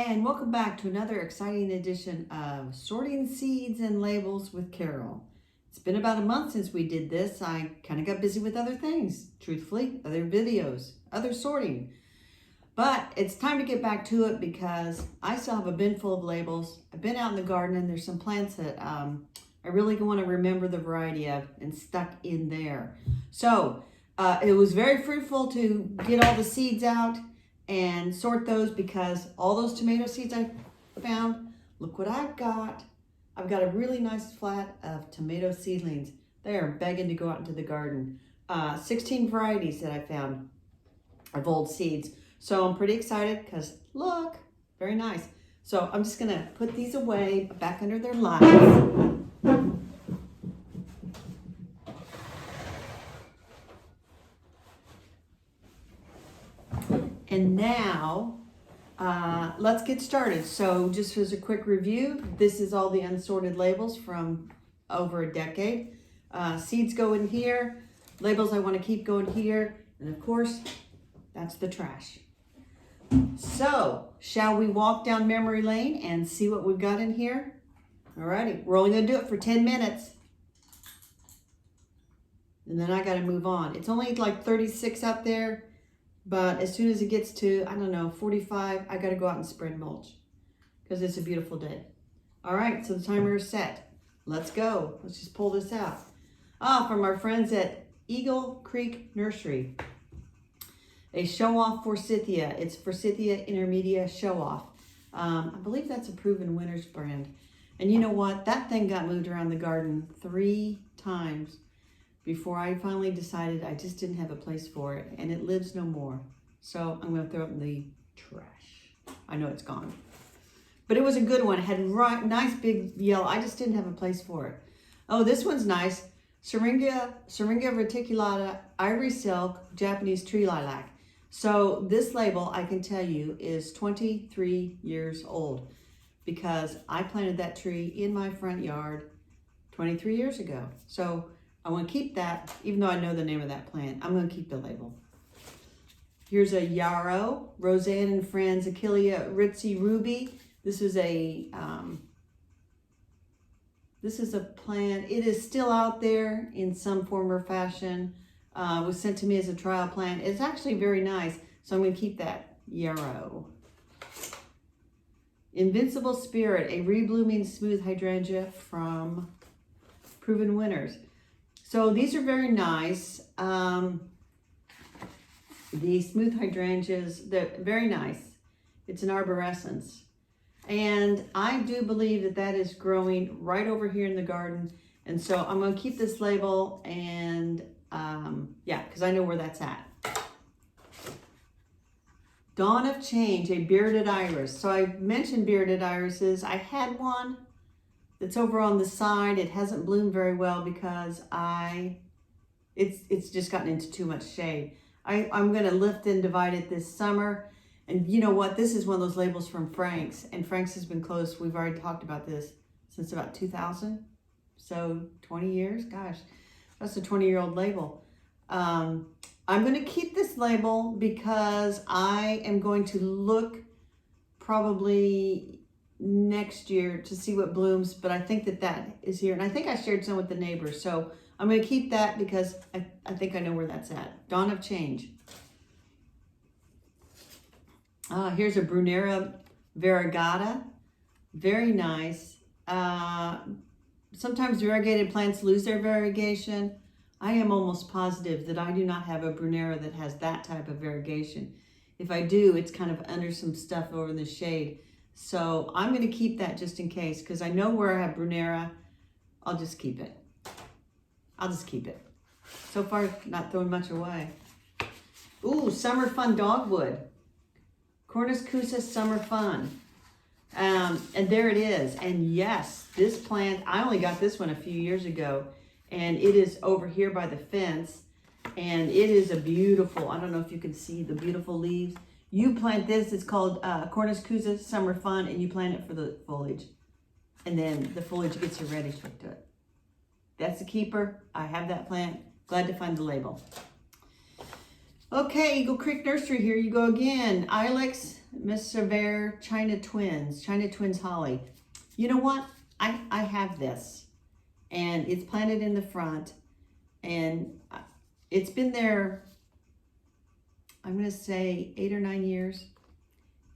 And welcome back to another exciting edition of Sorting Seeds and Labels with Carol. It's been about a month since we did this. I kind of got busy with other things, truthfully, other videos, other sorting. But it's time to get back to it because I still have a bin full of labels. I've been out in the garden and there's some plants that I really want to remember the variety of and stuck in there. So it was very fruitful to get all the seeds out and sort those because all those tomato seeds I found, look what I've got. I've got a really nice flat of tomato seedlings. They are begging to go out into the garden. 16 varieties that I found of old seeds. So I'm pretty excited because look, very nice. So I'm just gonna put these away back under their lives. And now, let's get started. So just as a quick review, this is all the unsorted labels from over a decade. Seeds go in here, labels I want to keep going here, and of course, that's the trash. So, shall we walk down memory lane and see what we've got in here? Alrighty, we're only going to do it for 10 minutes. And then I got to move on. It's only like 36 out there. But as soon as it gets to, I don't know, 45, I got to go out and spread mulch because it's a beautiful day. All right, so the timer is set. Let's go. Let's just pull this out. From our friends at Eagle Creek Nursery. A show-off forsythia. It's Forsythia intermedia show-off. I believe that's a Proven Winners brand. And you know what? That thing got moved around the garden 3 times before I finally decided I just didn't have a place for it, and it lives no more. So I'm gonna throw it in the trash. I know it's gone. But it was a good one. It had nice big yellow. I just didn't have a place for it. Oh, this one's nice. Syringa reticulata, ivory silk, Japanese tree lilac. So this label, I can tell you, is 23 years old because I planted that tree in my front yard 23 years ago. So I want to keep that, even though I know the name of that plant. I'm going to keep the label. Here's a yarrow, Roseanne and Friends, Achillea ritzy ruby. This is a plant. It is still out there in some form or fashion. It was sent to me as a trial plant. It's actually very nice, so I'm going to keep that yarrow. Invincible Spirit, a reblooming smooth hydrangea from Proven Winners. So these are very nice. The smooth hydrangeas, they're very nice. It's an arborescence. And I do believe that that is growing right over here in the garden. And so I'm going to keep this label and yeah, because I know where that's at. Dawn of Change, a bearded iris. So I mentioned bearded irises. I had one that's over on the side. It hasn't bloomed very well because it's just gotten into too much shade. I'm gonna lift and divide it this summer. And you know what? This is one of those labels from Frank's, and Frank's has been closed. We've already talked about this since about 2000. So 20 years, gosh, that's a 20-year-old label. I'm gonna keep this label because I am going to look probably next year to see what blooms, but I think that is here, and I think I shared some with the neighbors, so I'm going to keep that because I think I know where that's at. Dawn of Change. Here's a Brunera variegata, very nice. Sometimes variegated plants lose their variegation. I am almost positive that I do not have a Brunera that has that type of variegation. If I do, it's kind of under some stuff over in the shade. So I'm going to keep that just in case because I know where I have Brunera. I'll just keep it. I'll just keep it. So far, not throwing much away. Ooh, Summer Fun Dogwood. Cornus Cusa Summer Fun. And there it is. And yes, this plant, I only got this one a few years ago. And it is over here by the fence. And it is a beautiful, I don't know if you can see the beautiful leaves. You plant this, it's called Cornus Cusa Summer Fun, and you plant it for the foliage. And then the foliage gets a reddish look to it. That's the keeper. I have that plant. Glad to find the label. Okay, Eagle Creek Nursery, here you go again. Ilex, Miss Severe, China Twins Holly. You know what? I have this, and it's planted in the front, and it's been there, I'm going to say 8 or 9 years.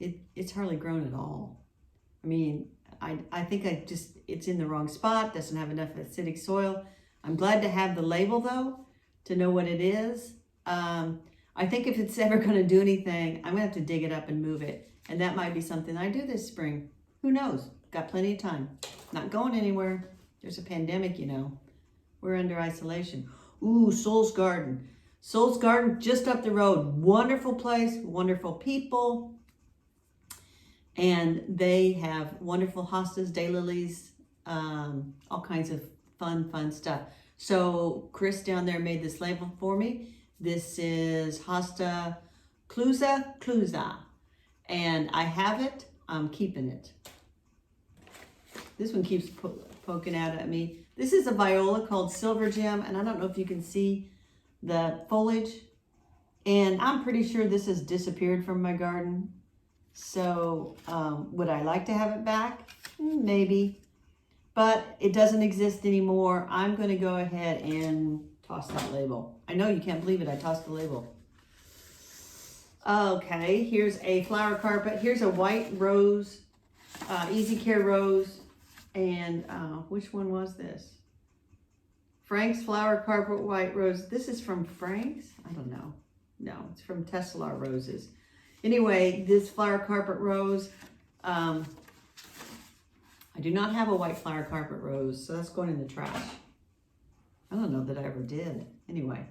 It's hardly grown at all. I mean, I think it's in the wrong spot, doesn't have enough acidic soil. I'm glad to have the label though, to know what it is. I think if it's ever going to do anything, I'm going to have to dig it up and move it. And that might be something I do this spring. Who knows? Got plenty of time. Not going anywhere. There's a pandemic, you know. We're under isolation. Ooh, Soul's Garden. Soul's Garden, just up the road. Wonderful place, wonderful people. And they have wonderful hostas, daylilies, all kinds of fun stuff. So Chris down there made this label for me. This is Hosta Clusa. And I have it. I'm keeping it. This one keeps poking out at me. This is a viola called Silver Gem, and I don't know if you can see the foliage. And I'm pretty sure this has disappeared from my garden. So would I like to have it back? Maybe. But it doesn't exist anymore. I'm going to go ahead and toss that label. I know you can't believe it. I tossed the label. Okay, here's a flower carpet. Here's a white rose, Easy Care rose. And which one was this? Frank's flower carpet white rose. This is from Frank's? I don't know. No, it's from Tesla Roses. Anyway, this flower carpet rose. I do not have a white flower carpet rose, so that's going in the trash. I don't know that I ever did. Anyway.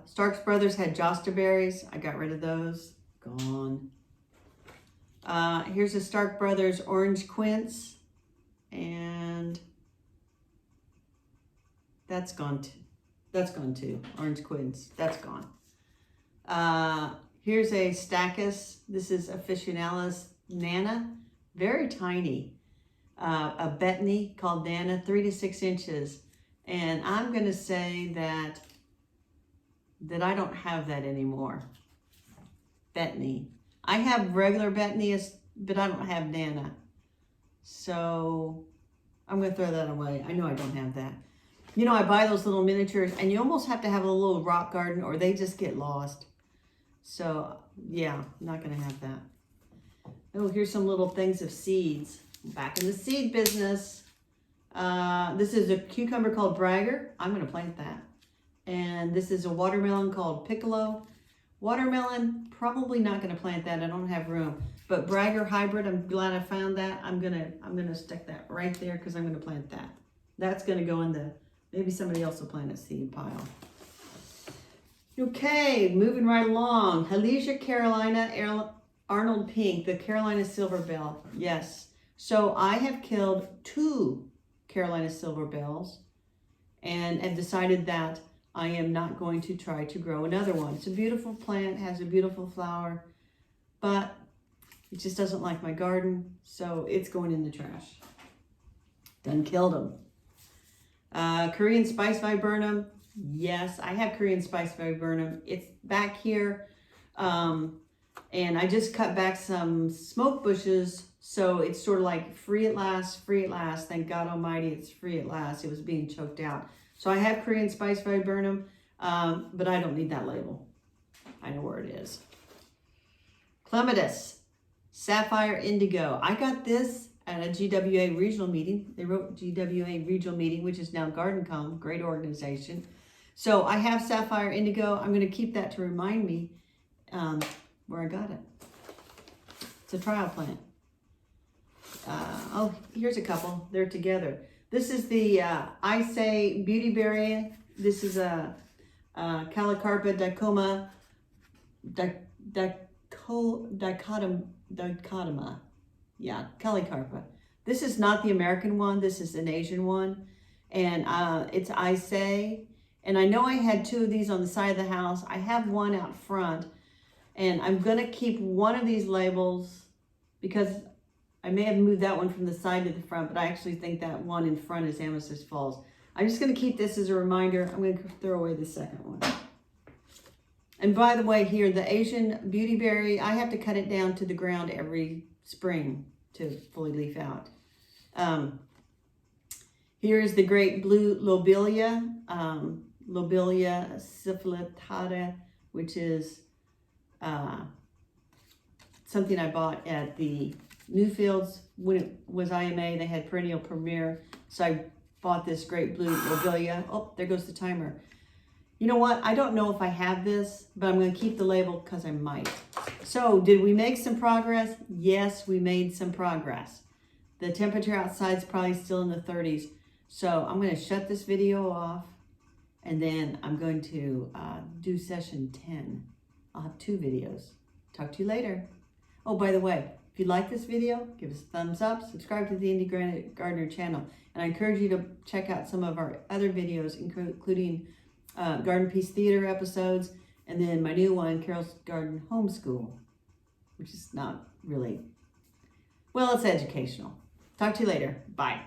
Starks Brothers had Josta berries. I got rid of those. Gone. Here's a Stark Brothers orange quince. And that's gone too. That's gone too. Orange quince. That's gone. Here's a Stachys. This is Officinalis Nana. Very tiny. A Bethany called Nana, 3 to 6 inches. And I'm going to say that I don't have that anymore. Bethany. I have regular Bethany, but I don't have Nana. So I'm going to throw that away. I know I don't have that. You know, I buy those little miniatures, and you almost have to have a little rock garden or they just get lost. So, yeah, I'm not going to have that. Oh, here's some little things of seeds. Back in the seed business. This is a cucumber called Bragger. I'm going to plant that. And this is a watermelon called Piccolo. Watermelon, probably not going to plant that. I don't have room. But Bragger hybrid, I'm glad I found that. I'm gonna stick that right there because I'm going to plant that. That's going to go in the, maybe somebody else will plant a seed pile. Okay, moving right along. Halesia Carolina Arnold Pink, the Carolina Silver Bell. Yes. So I have killed 2 Carolina Silver Bells and have decided that I am not going to try to grow another one. It's a beautiful plant, has a beautiful flower, but it just doesn't like my garden, so it's going in the trash. Done killed them. Korean Spice Viburnum. Yes, I have Korean Spice Viburnum. It's back here. And I just cut back some smoke bushes, so it's sort of like free at last, free at last. Thank God Almighty, it's free at last. It was being choked out. So I have Korean Spice Viburnum, but I don't need that label. I know where it is. Clematis, Sapphire Indigo. I got this at a GWA regional meeting. They wrote GWA regional meeting, which is now GardenCom, great organization. So I have Sapphire Indigo. I'm going to keep that to remind me where I got it. It's a trial plant. Oh, here's a couple. They're together. This is the I Say Beauty Berry. This is a Calicarpa dichotoma. Yeah, Calicarpa. This is not the American one. This is an Asian one. And it's I Say. And I know I had 2 of these on the side of the house. I have one out front. And I'm going to keep one of these labels because I may have moved that one from the side to the front, but I actually think that one in front is Amethyst Falls. I'm just going to keep this as a reminder. I'm going to throw away the second one. And by the way, here, the Asian beautyberry, I have to cut it down to the ground every spring to fully leaf out. Here is the great blue lobelia, Lobelia syphilitata, which is something I bought at the Newfields when it was IMA. They had perennial premiere, so I bought this great blue lobelia. Oh, there goes the timer. You know what? I don't know if I have this, but I'm going to keep the label because I might. So, did we make some progress? Yes, we made some progress. The temperature outside is probably still in the 30s. So, I'm going to shut this video off, and then I'm going to do session 10. I'll have 2 videos. Talk to you later. Oh, by the way, if you like this video, give us a thumbs up, subscribe to the Indie Gardener channel, and I encourage you to check out some of our other videos, including Garden Peace Theater episodes, and then my new one, Carol's Garden Homeschool, which is not really, well, it's educational. Talk to you later. Bye.